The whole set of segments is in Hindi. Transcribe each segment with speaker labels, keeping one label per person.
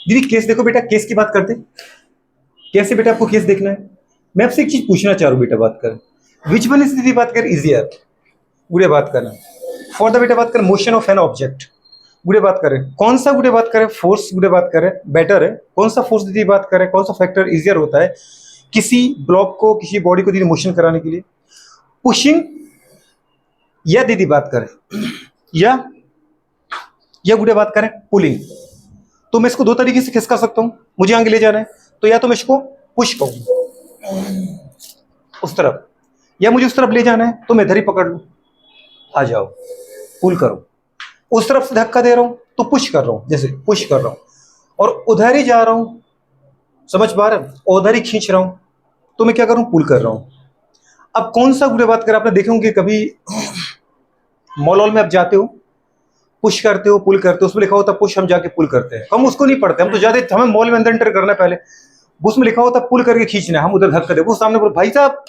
Speaker 1: दीदी केस देखो बेटा, केस की बात करते हैं। कैसे बेटा आपको केस देखना है? मैं आपसे एक चीज पूछना चाह रहा हूँ बेटा, बात करें विच वन इज दीदी बात करें इजियर, गुड़े बात करें फॉर द बेटा बात करें मोशन ऑफ एन ऑब्जेक्ट, गुड़े बात करें कौन सा गुड़े बात करें फोर्स गुड़े बात करें बेटर है, कौन सा फोर्स दीदी बात करें, कौन सा फैक्टर इजियर होता है किसी ब्लॉक को किसी बॉडी को दीदी मोशन कराने के लिए, पुशिंग या दीदी बात करें या गुड़े बात करें पुलिंग। तो मैं इसको दो तरीके से खिसका सकता हूं, मुझे आगे ले जाना है तो या तो मैं इसको पुश कहूं उस तरफ, या मुझे उस तरफ ले जाना है तो मैं इधर ही पकड़ लूं, आ जाओ पुल करो। उस तरफ से धक्का दे रहा हूं तो पुश कर रहा हूं, जैसे पुश कर रहा हूं, और उधर ही जा रहा हूं, समझ पा रहे हैं, उधर ही खींच रहा हूं तो मैं क्या कर रहा हूं, पुल कर रहा हूं। अब कौन सा गुड़े बात करें, आपने देखे होंगे कभी मॉल में आप जाते हो, पुश करते हो पुल करते हो, उसमें लिखा होता है पुश, हम जाके पुल करते हैं, हम उसको नहीं पढ़ते, हम तो जाते, हमें मॉल में अंदर एंटर करना है पहले, उसमें लिखा होता है पुल करके खींचना है, हम उधर धक्का दे, वो सामने बोलो भाई साहब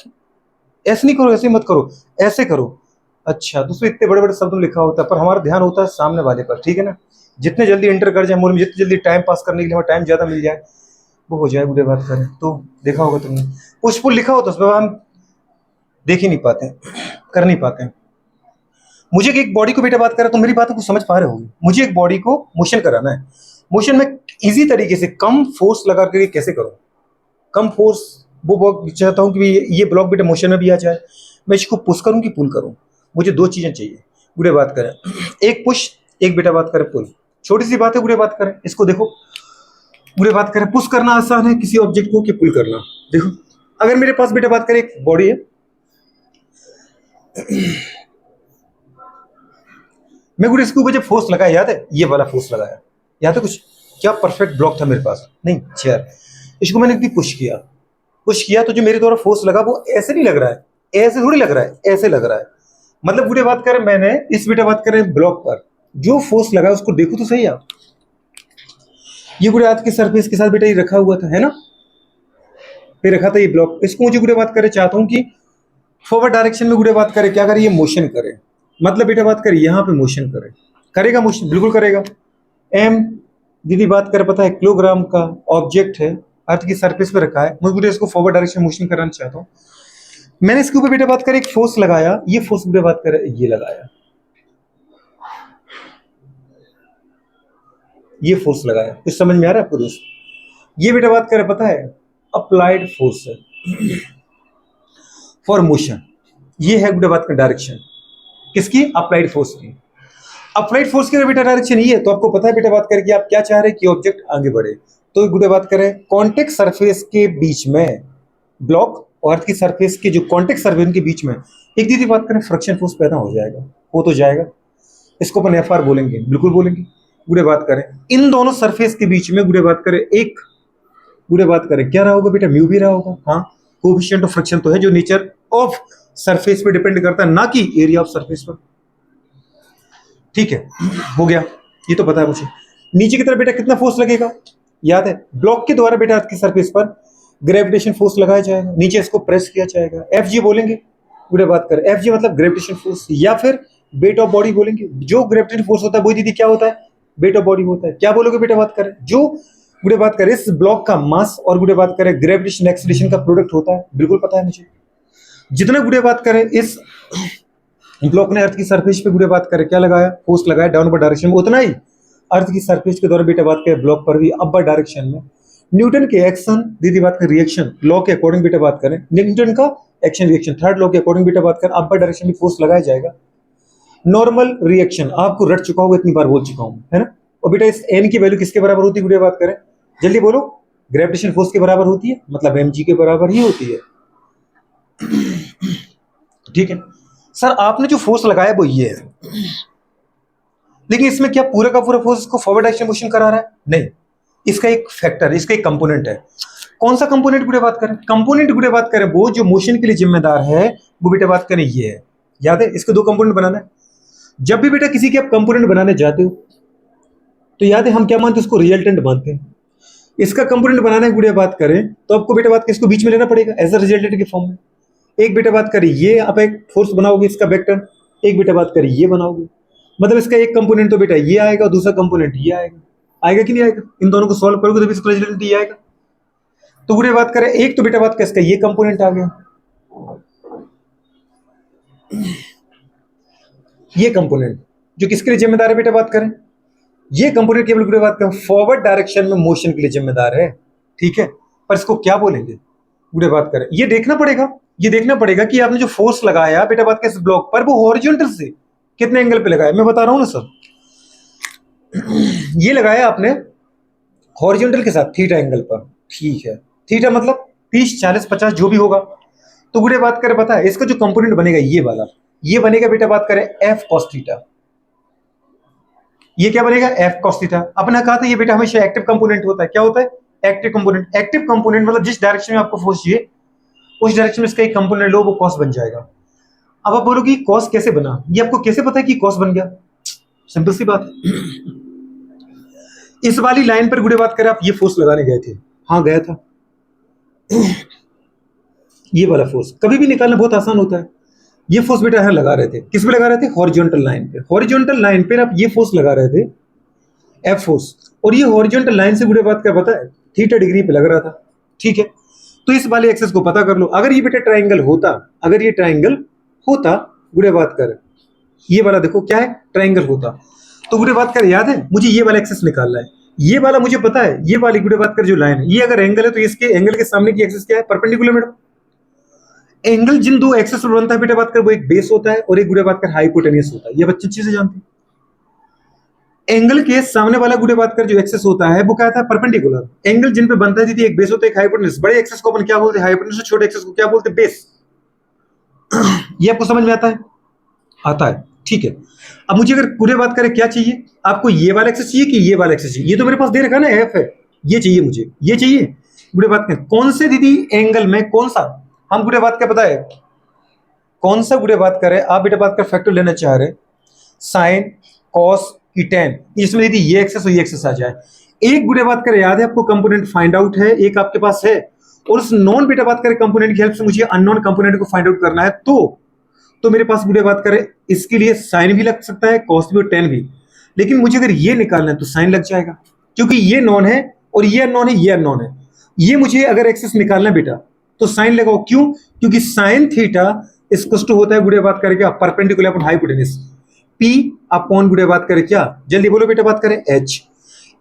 Speaker 1: ऐसे नहीं करो, ऐसे मत करो, ऐसे करो। अच्छा, तो उसमें इतने बड़े बड़े शब्द में लिखा होता है, पर हमारा ध्यान होता है सामने वाले पर, ठीक है ना। जितने जल्दी एंटर कर जाए मॉल में, जितनी जल्दी टाइम पास करने के लिए हमें टाइम ज्यादा मिल जाए, वो हो जाए गुड़े बात करें। तो देखा होगा तुमने पुश पुल लिखा होता है, उसमें हम देख ही नहीं पाते, कर नहीं पाते। मुझे एक बॉडी को बेटा बात करें तो मेरी बात को समझ पा रहे होगी, मुझे एक बॉडी को मोशन कराना है, मोशन में इजी तरीके से कम फोर्स लगा कर कैसे करूं, कम फोर्स, वो चाहता हूं कि ये ब्लॉक बेटा मोशन में भी आ जाए, मैं इसको पुश करूं कि पुल करूं, मुझे दो चीजें चाहिए गुड़े बात करें, एक पुश एक बेटा बात करें पुल। छोटी सी बात है गुड़े बात करें, इसको देखो गुड़े बात करें, पुश करना आसान है किसी ऑब्जेक्ट को कि पुल करना। देखो अगर मेरे पास बेटा बात करें एक बॉडी है, मैं गुड़े इसके ऊपर जब फोर्स लगाया, याद है ये वाला फोर्स लगाया, याद है कुछ, क्या परफेक्ट ब्लॉक था मेरे पास, नहीं चेयर, इसको मैंने भी पुश किया तो जो मेरे द्वारा फोर्स लगा वो ऐसे नहीं लग रहा है, ऐसे थोड़ी लग रहा है, ऐसे लग रहा है। मतलब गुड़े बात करें मैंने इस बेटा बात करें ब्लॉक पर जो फोर्स लगा उसको देखो तो सही आप, ये गुड़े हाथ के सरफेस के साथ बेटा ये रखा हुआ था, है ना, पे रखा था ये ब्लॉक, इसको मुझे गुड़े बात करे चाहता हूं कि फॉरवर्ड डायरेक्शन में गुड़े बात करे, क्या करे, ये मोशन करे, मतलब बेटा बात करे यहां पे मोशन करे, करेगा मोशन, बिल्कुल करेगा। एम दीदी बात करे पता है किलोग्राम का ऑब्जेक्ट है, अर्थ की सरफेस पे रखा है, मुझे इसको फॉरवर्ड डायरेक्शन मोशन कराना चाहता हूं, मैंने इसके ऊपर बेटा बात करे एक फोर्स लगाया, ये फोर्स बेटा बात करे ये लगाया, ये फोर्स लगाया, कुछ समझ में आ रहा है आपको दोस्त? ये बेटा बात करे पता है अप्लाइड फोर्स है फॉर मोशन, ये है बेटा बात कर डायरेक्शन किसकी, अप्लाइड फोर्स की। अप्लाइड फोर्स की बेटा डायरेक्शन ये है, तो आपको पता है बेटा बात करें कि आप क्या चाह रहे हैं कि ऑब्जेक्ट आगे बढ़े, तो गुड़े बात करें कॉन्टेक्ट सरफेस के बीच में ब्लॉक और अर्थ की सरफेस के जो कॉन्टेक्ट सरफेस के बीच में एक दीदी बात करें फ्रिक्शन फोर्स पैदा हो जाएगा, हो तो जाएगा, इसको अपन एफ आर बोलेंगे, बिल्कुल बोलेंगे। गुड़े बात करें इन दोनों सरफेस के बीच में गुड़े बात करें एक, गुड़े बात करें क्या रहा होगा बेटा, म्यू भी रहा होगा, हाँ कोएफिशिएंट ऑफ फ्रिक्शन तो है जो नेचर ऑफ सरफेस पे डिपेंड करता है, ना कि एरिया ऑफ सरफेस पर, ठीक है, हो गया, ये तो पता है मुझे। नीचे की तरफ बेटा कितना फोर्स लगेगा, याद है ब्लॉक के द्वारा बेटा अर्थ की सरफेस पर ग्रेविटेशन फोर्स लगाया जाएगा, नीचे इसको प्रेस किया जाएगा, एफ जी बोलेंगे, गुड़े बात करें एफ जी मतलब ग्रेविटेशन फोर्स, या फिर वेट ऑफ बॉडी बोलेंगे, जो ग्रेविटेशन फोर्स होता है वो दीदी क्या होता है, वेट ऑफ बॉडी होता है, क्या बोलोगे बेटा बात करें, जो गुड़े बात करें इस ब्लॉक का मास और गुड़े बात करें ग्रेविटेशन एक्सीलरेशन का प्रोडक्ट होता है, बिल्कुल पता है मुझे। जितना गुड़े बात करें इस ब्लॉक ने अर्थ की सरफेस पे गुड़े बात करें क्या लगाया, फोर्स लगाया डाउनवर्ड डायरेक्शन में, उतना ही अर्थ की सरफेस के द्वारा बेटा बात करें ब्लॉक पर भी अपवर्ड डायरेक्शन में न्यूटन के एक्शन दीदी बात करें रिएक्शन लॉ के अकॉर्डिंग बेटा बात करें, न्यूटन का एक्शन रिएक्शन थर्ड लॉ के अकॉर्डिंग बेटा बात करें अपवर्ड डायरेक्शन में फोर्स लगाया जाएगा। नॉर्मल रिएक्शन आपको रट चुका होगा, इतनी बार बोल चुका हूं, है ना। और बेटा इस एन की वैल्यू किसके बराबर होती है गुड़े बात करें, जल्दी बोलो, ग्रेविटेशन फोर्स के बराबर होती है, मतलब एम जी के बराबर ही होती है, ठीक है। सर आपने जो फोर्स लगाया वो ये है, लेकिन इसमें क्या पूरा का पूरा फोर्स इसको फॉरवर्ड डायरेक्शन मोशन करा रहा है, नहीं, इसका एक फैक्टर, इसका एक कंपोनेंट है। कौन सा कंपोनेंट गुड़े बात करें, कंपोनेंट गुड़े बात करें वो जो मोशन के लिए जिम्मेदार है, वो बेटा बात करें ये है, याद है, इसके दो कंपोनेंट बनाना है। जब भी बेटा किसी के आप कंपोनेंट बनाने जाते हो तो याद है हम क्या मानते हैं, उसको रिजल्टेंट मानते हैं। इसका कंपोनेंट बनाना है गुड़े बात करें तो आपको बेटा बात करें इसको बीच में लेना पड़ेगा एज अ रिजल्टेंट के फॉर्म में। एक बेटा बात करें ये आप एक फोर्स बनाओगे इसका वेक्टर, एक बेटा बात करें ये बनाओगे, मतलब इसका एक कंपोनेंट तो बेटा ये आएगा, दूसरा कंपोनेंट ये आएगा, आएगा कि नहीं आएगा? इन दोनों को सॉल्व करोगे तो भी इसका रिजल्ट ये आएगा। तो गुड़े बात करें, एक तो बेटा बात कर इसका ये कंपोनेंट आ गया, ये कंपोनेंट जो किसके लिए जिम्मेदार है बेटा बात करें, ये कंपोनेंट केवल गुड़े बात करें फॉरवर्ड डायरेक्शन में मोशन के लिए जिम्मेदार है, ठीक है। पर इसको क्या बोलेंगे गुड़े बात करें, ये देखना पड़ेगा, ये देखना पड़ेगा कि आपने जो फोर्स लगाया बेटा बात करें इस ब्लॉक पर, वो हॉरिजॉन्टल से कितने एंगल पे लगाया, मैं बता रहा हूं ना सर। ये लगाया आपने हॉरिजॉन्टल के साथ थीटा एंगल पर, ठीक है। थीटा मतलब 30 40 50 जो भी होगा। तो गुड़े बात करें पता है इसका जो कंपोनेंट बनेगा ये वाला, ये बनेगा बेटा बात करें एफ कॉस थीटा। ये क्या बनेगा एफ कॉस थीटा। अपने कहा था ये बेटा हमेशा एक्टिव कंपोनेंट होता है, क्या होता है एक्टिव कंपोनेंट। एक्टिव कंपोनेंट मतलब जिस डायरेक्शन में आपको फोर्स चाहिए उस डायरेक्शन में इसका एक कंपोनेंट लो वो कॉस बन जाएगा। अब आप बोलोगे कॉस कैसे बना, ये आपको कैसे पता है कि कॉस बन गया? सिंपल सी बात है, इस वाली लाइन पर गुड़े बात करें आप ये फोर्स लगाने गए थे, हाँ गया था। ये वाला फोर्स कभी भी निकालना बहुत आसान होता है। ये फोर्स बेटा यहां लगा रहे थे, किस पे लगा रहे थे हॉरिजॉन्टल लाइन पे। हॉरिजॉन्टल लाइन पे आप ये फोर्स लगा रहे थे एफ फोर्स, और ये हॉरिजॉन्टल लाइन से गुड़े बात कर पता है थीटा डिग्री पे लग रहा था, ठीक है। तो इस वाले एक्सेस को पता कर लो। अगर ये बेटा ट्राइंगल होता, अगर ये ट्राइंगल होता गुड़े बात कर, ये वाला देखो क्या है ट्राइंगल होता, तो गुड़े बात कर याद है मुझे ये वाला एक्सेस निकालना है। ये वाला मुझे पता है, ये वाली गुड़े बात कर जो लाइन है ये अगर एंगल है तो इसके एंगल के सामने की एक्सेस क्या है परपेंडिकुलर। मैडम एंगल जिन दो एक्सेस पर बनता है बेटा बात कर वो एक बेस होता है और एक गुड़े बात कर हाइपोटेनियस होता है, ये बच्चे अच्छे से जानते हैं। एंगल के सामने वाला गुड़े बात कर जो एक्सेस होता है वो क्या था परपेंडिकुलर। एंगल जिन पे बनता है दीदी एक बेस होता है एक हाइपोटेनियस। बड़े एक्सेस को अपन क्या बोलते हैं हाइपोटेनियस, छोटे एक्सेस को क्या बोलते हैं बेस। ये आपको समझ में आता है? आता है, ठीक है। अब मुझे अगर पूरे बात करें क्या चाहिए आपको, ये वाला एक्सेस चाहिए कि ये वाला एक्सेस चाहिए? ये तो मेरे पास दे रखा है ना एफ है, ये चाहिए मुझे, ये चाहिए। गुड़े बात करें कौन से दीदी एंगल में कौन सा, हम गुड़े बात क्या पता है कौन सा गुड़े बात करें आप बेटा बात कर फैक्टर लेना चाह रहे साइन कॉस की टेन, इसमें दीदी ये एक्सेस और ये एक्सेस आ जाए। एक गुड़े बात करें याद है आपको कंपोनेंट फाइंड आउट है, एक आपके पास है, और उस नॉन बेटा बात करें कंपोनेंट की हेल्प से मुझे अननोन कंपोनेंट को फाइंड आउट करना है। तो मेरे पास गुड़े बात करें इसके लिए साइन भी लग सकता है कॉस भी और टेन भी, लेकिन मुझे अगर ये निकालना है तो साइन लग जाएगा क्योंकि ये नॉन है और ये अननोन है, ये अननोन है। ये मुझे अगर एक्सेस निकालना है बेटा तो साइन लगाओ, क्यों? क्योंकि साइन थीटा इक्वल टू होता है गुड़े बात करें क्या perpendicular upon hypotenuse, P upon गुड़े बात करें क्या, जल्दी बोलो बेटा बात करें एच।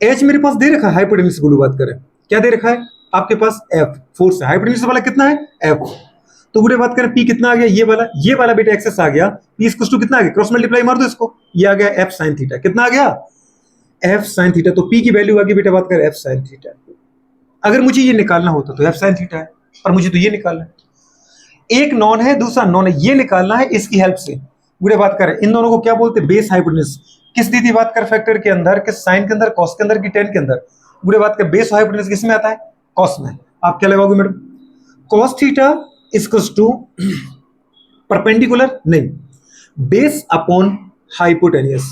Speaker 1: एच मेरे पास दे रखा है हाइपोटेन्यूज गुड़े बात करें क्या दे रखा है आपके पास एफ फोर्स है, हाइपोटेन्यूज वाला कितना है एफ। तो गुड़े बात करें पी कितना आ गया ये वाला बेटा एक्सेस आ गया, पी इक्वल टू कितना आ गया क्रॉस मल्टीप्लाई मार दो इसको, ये आ गया एफ साइन थीटा, कितना आ गया एफ साइन थीटा। तो पी की वैल्यू आ गई बेटा बात करें एफ साइन थीटा। अगर मुझे ये निकालना होता तो एफ साइन थीटा है, पर मुझे तो ये निकालना है, एक नॉन है दूसरा नॉन है, ये निकालना है इसकी हेल्प से। गुड़े बात करें इन दोनों को क्या बोलते हैं बेस हाइपोटेन्यूज। किस दीदी बात कर फैक्टर के अंदर, किस साइन के अंदर, कॉस के अंदर की टेन के अंदर। गुड़े बात कर बेस हाइपोटेन्यूज किस में आता है कॉस में। आप क्या लगाओगे madam cos theta equals to perpendicular नहीं base upon hypotenuse.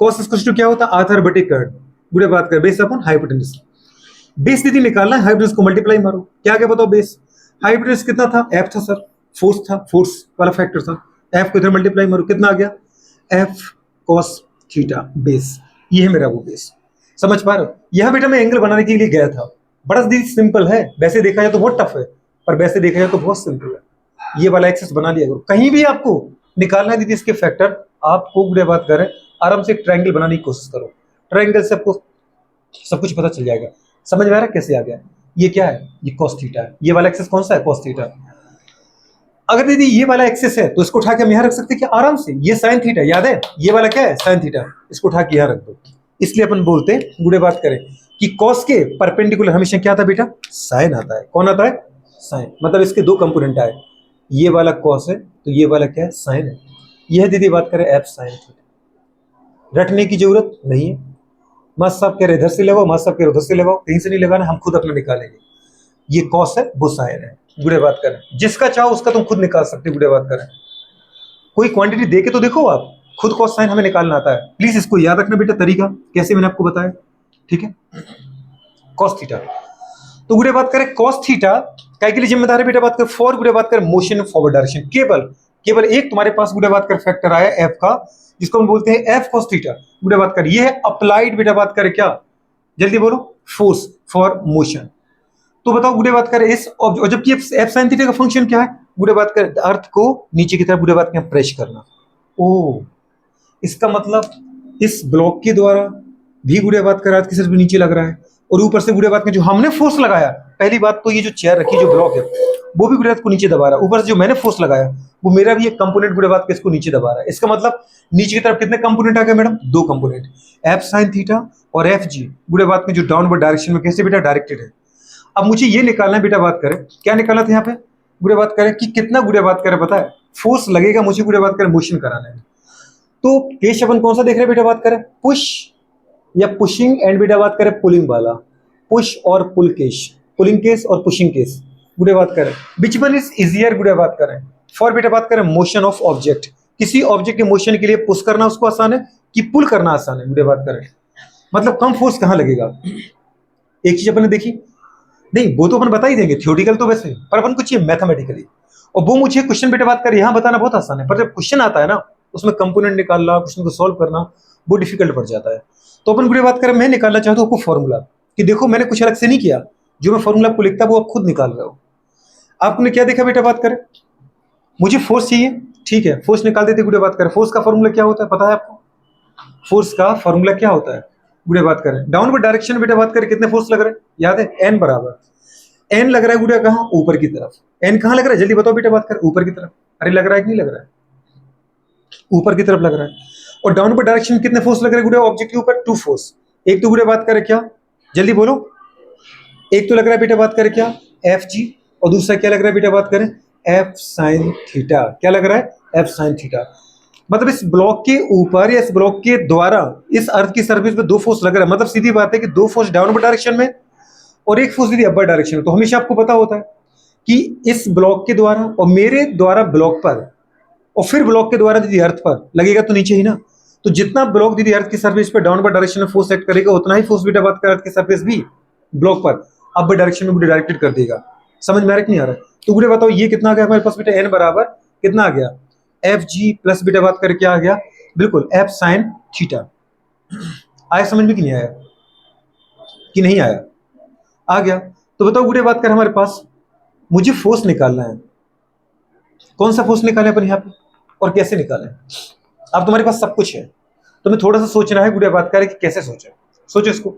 Speaker 1: Cos equals to क्या होता है आर्थर बटे कर्ड। गुड़े बात कर बेस अपॉन हाइपोटेन्यूज। बेस दीदी निकालना है हाइपोटेन्यूज को मल्टीप्लाई मारो, क्या क्या बताओ बेस हाइपोटेन्यूज कितना था एफ था सर, फोर्स था, फोर्स वाला फैक्टर था, एफ को इधर मल्टीप्लाई मारो कितना आ गया एफ कॉस थीटा बेस। ये है मेरा वो बेस, समझ पा रहे हो? यहां बेटा मैं एंगल बनाने के लिए गया था, बड़ा दीदी सिंपल है, वैसे देखा जाए तो बहुत टफ है पर वैसे देखा जाए तो बहुत सिंपल है। ये वाला एक्सेस बना लिया करो, कहीं भी आपको निकालना है दीदी इसके फैक्टर, आपको गुड़े बात करें आराम से एक ट्रायंगल बनाने की कोशिश करो, ट्रायंगल से आपको सब कुछ पता चल जाएगा। समझ में आ रहा है कैसे आ गया? ये क्या है ये cos थीटा है, ये वाला एक्सेस कौन सा है cos थीटा। अगर दीदी ये वाला एक्सेस है तो इसको उठा के हम यहां रख सकते हैं क्या आराम से, ये sin थीटा याद है, ये वाला क्या है sin थीटा, इसको उठा के यहां रख दो। इसलिए अपन बोलते हैं गुड़े बात करें कि cos के परपेंडिकुलर हमेशा क्या आता है बेटा sin आता है। कौन आता है sin, मतलब इसके दो कंपोनेंट आए, ये वाला cos है तो ये वाला क्या है sin है। यह दीदी बात करें f sin थीटा, रटने की जरूरत नहीं है। मास्टर साहब कह रहे इधर से लगाओ, मास्टर साहब कह रहे उधर से लगाओ, कहीं से नहीं लगाना, हम खुद अपना निकालेंगे। ये कॉस है वो साइन है। गुड़े बात करें जिसका चाहो उसका तुम खुद निकाल सकते हो। गुड़े बात करें कोई क्वांटिटी दे के तो देखो, आप खुद कॉस साइन हमें निकालना आता है। प्लीज इसको याद रखना बेटा तरीका कैसे मैंने आपको बताया, ठीक है। कॉस थीटा, तो गुड़े बात करें कॉस थीटा काय के लिए जिम्मेदार है बेटा बात कर फॉर गुड़े बात कर मोशन इन फॉरवर्ड डायरेक्शन। केवल एक तुम्हारे पास गुड़े बात कर फैक्टर आया एफ का, जिसको हम बोलते हैं एफ कॉस थीटा। गुड़े बात कर ये है अप्लाइड बेटा बात करें क्या जल्दी बोलो, फोर्स फॉर मोशन। तो बताओ गुड़े बात करें इस और जबकि एफ साइन थीटा का फंक्शन क्या है, गुड़े बात करें अर्थ को नीचे की तरफ गुड़े बात करें प्रेस करना। ओ, इसका मतलब इस ब्लॉक के द्वारा भी गुड़े बात करें अर्थ की सरफेस नीचे लग रहा है, और ऊपर से गुड़े बात करें जो हमने फोर्स लगाया, पहली बात तो ये जो चेयर रखी जो ब्लॉक है वो भी गुड़े बात को नीचे दबा रहा है, ऊपर से जो मैंने फोर्स लगाया वो मेरा भी एक कंपोनेंट गुड़े बात के इसको नीचे दबा रहा है। इसका मतलब नीचे की तरफ कितने कंपोनेंट आ गए मैडम, दो कंपोनेंट, एफ साइन थीटा और एफ जी गुड़े बात में जो डाउनवर्ड डायरेक्शन में कैसे बेटा डायरेक्टेड है। अब मुझे ये निकालना है बेटा, बात करें क्या निकालना था यहाँ पे, गुड़े बात करें कि कितना गुड़े बात करें पता है, फोर्स लगेगा मुझे गुड़े बात करें मोशन कराने में। तो केस अपन कौन सा देख रहे हैं बेटा, बात करें पुश या पुशिंग एंड बेटा बात करें पुलिंग वाला, पुश और पुल केस, पुलिंग केस और पुशिंग केस गुड़े बात करें विच वन इज इजियर गुड़े बात करें फॉर बेटा बात करें मोशन ऑफ ऑब्जेक्ट, किसी ऑब्जेक्ट के मोशन के लिए पुश करना उसको आसान है कि पुल करना आसान है गुड़े बात करें, मतलब कम फोर्स कहाँ लगेगा। एक चीज अपन ने देखी नहीं, वो तो अपन बता ही देंगे थ्योरेटिकल तो वैसे, पर अपन कुछ मैथमेटिकली, और वो मुझे क्वेश्चन बेटा बात कर यहाँ बताना बहुत आसान है, पर जब क्वेश्चन आता है ना उसमें कंपोनेंट निकालना, क्वेश्चन को सॉल्व करना वो डिफिकल्ट पड़ जाता है। तो अपन गुड़े बात करें मैं निकालना चाहता हूँ आपको फॉर्मूला, कि देखो मैंने कुछ अलग से नहीं किया, जो मैं फॉर्मूला आपको लिखता वो आप खुद निकाल रहे हो। आपने क्या देखा बेटा, बात करें मुझे फोर्स चाहिए, ठीक है फोर्स निकाल देते गुड़े बात करें, फोर्स का फॉर्मूला क्या होता है पता है आपको, फोर्स का फॉर्मूला क्या होता है गुड़े बात करें, डाउनवर्ड डायरेक्शन बेटा बात करें कितने फोर्स लग रहे हैं, याद है एन बराबर, एन लग रहा है गुड़िया कहाँ, ऊपर की तरफ, एन कहाँ लग रहा है जल्दी बताओ बेटा बात कर, ऊपर की तरफ, अरे लग रहा है कि नहीं लग रहा है, ऊपर की तरफ लग रहा है। और डाउनवर्ड डायरेक्शन में कितने फोर्स लग रहे हैं गुड़िया ऑब्जेक्ट के ऊपर, टू फोर्स, एक तो गुड़िया बात करें क्या, जल्दी बोलो, एक तो लग रहा है बेटा बात करें क्या एफ जी, और दूसरा क्या लग रहा है बेटा बात करें एफ साइन थीटा, क्या लग रहा है एफ साइन थीटा। मतलब इस ब्लॉक के ऊपर या इस ब्लॉक के द्वारा इस अर्थ की सरफेस पे दो फोर्स लग रहा है, मतलब सीधी बात है कि दो फोर्स डाउनवर्ड डायरेक्शन में और एक फोर्स यदि अपर डायरेक्शन में। तो हमेशा आपको पता होता है कि इस ब्लॉक के द्वारा और मेरे द्वारा ब्लॉक पर और फिर ब्लॉक के द्वारा यदि अर्थ पर लगेगा तो नीचे ही ना, तो जितना ब्लॉक यदि अर्थ की सरफेस पर डाउनवर्ड डायरेक्शन में फोर्स एक्ट करेगा उतना ही फोर्स बेटा बात कर अर्थ की सरफेस भी ब्लॉक पर अपर डायरेक्शन में डायरेक्टेड कर देगा। समझ में आ रहा है कि नहीं आ रहा है, तो गुड़े बताओ ये कितना आ गया हमारे पास बेटा, एन बराबर कितना आ गया एफ जी प्लस बेटा बात करके आ गया बिल्कुल एफ साइन थीटा। आया समझ में कि नहीं आया, कि नहीं आया, आ गया। तो बताओ गुड़े बात कर हमारे पास मुझे फोर्स निकालना है, कौन सा फोर्स निकालें अपन यहाँ पे और कैसे निकालें। अब तुम्हारे पास सब कुछ है, तुम्हें थोड़ा सा सोचना है गुड़िया बात करें कि कैसे सोचे, सोचो इसको।